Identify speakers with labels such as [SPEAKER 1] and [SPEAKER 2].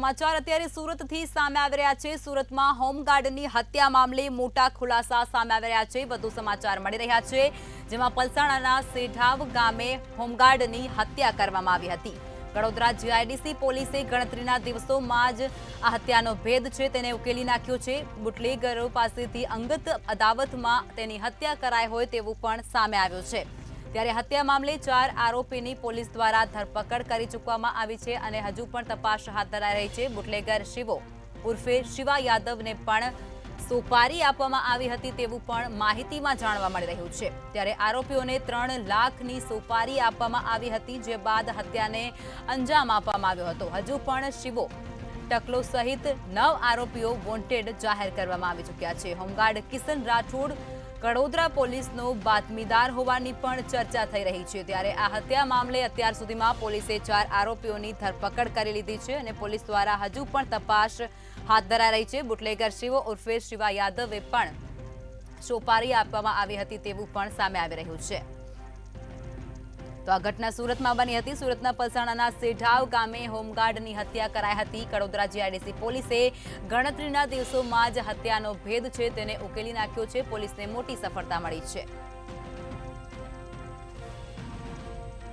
[SPEAKER 1] સમાચાર અત્યારે સુરતથી સામે આવી રહ્યા છે। સુરતમાં હોમગાર્ડની હત્યા મામલે મોટા ખુલાસા સામે આવી રહ્યા છે। વધુ સમાચાર મળી રહ્યા છે, જેમાં પલસાણાના સેઢાવ ગામે હોમગાર્ડની હત્યા કરવામાં આવી હતી। કડોદરા જીઆઈડીસી પોલીસે ગણતરીના દિવસોમાં જ આ હત્યાનો ભેદ છે તેને ઉકેલી નાખ્યો છે। બુટલેગરો પાસેથી અંગત અદાવતમાં તેની હત્યા કરાઈ હોય તેવું પણ સામે આવ્યું છે। ત્યારે હત્યા મામલે 4 આરોપીની પોલીસ દ્વારા ધરપકડ કરી ચૂકવામાં આવી છે અને હજુ પણ તપાસ હાથ ધરાઈ રહી છે। બુટલેગર શિવો ઉર્ફે શિવા યાદવને પણ સોપારી આપવામાં આવી હતી તેવું પણ માહિતીમાં જાણવા મળી રહ્યું છે। ત્યારે આરોપીઓને 3 લાખની સોપારી આપવામાં આવી હતી, જે બાદ હત્યાને અંજામ આપવામાં આવ્યો હતો। હજુ પણ શિવો ટકલો સહિત 9 આરોપીઓ વોન્ટેડ જાહેર કરવામાં આવી ચૂક્યા છે। હોમગાર્ડ કિશન રાઠોડ કડોદરા પોલીસનો બાતમીદાર હોવાની પણ ચર્ચા થઈ રહી છે। ત્યારે આ હત્યા મામલે અત્યાર સુધીમાં પોલીસે 4 આરોપીઓની ધરપકડ કરી લીધી છે અને પોલીસ દ્વારા હજુ પણ તપાસ હાથ ધરાઈ રહી છે। બુટલેગર શિવો ઉર્ફે શિવા યાદવે પણ સોપારી આપવામાં આવી હતી તેવું પણ સામે આવી રહ્યું છે। તો આ ઘટના સુરતમાં બની હતી। સુરતના પલસાણાના સેઢાવ ગામે હોમગાર્ડની હત્યા કરાઈ હતી। કડોદરા જીઆઈડીસી પોલીસે ગણતરીના દિવસોમાં જ હત્યાનો ભેદ છે તેને ઉકેલી નાખ્યો છે। પોલીસને મોટી સફળતા મળી છે।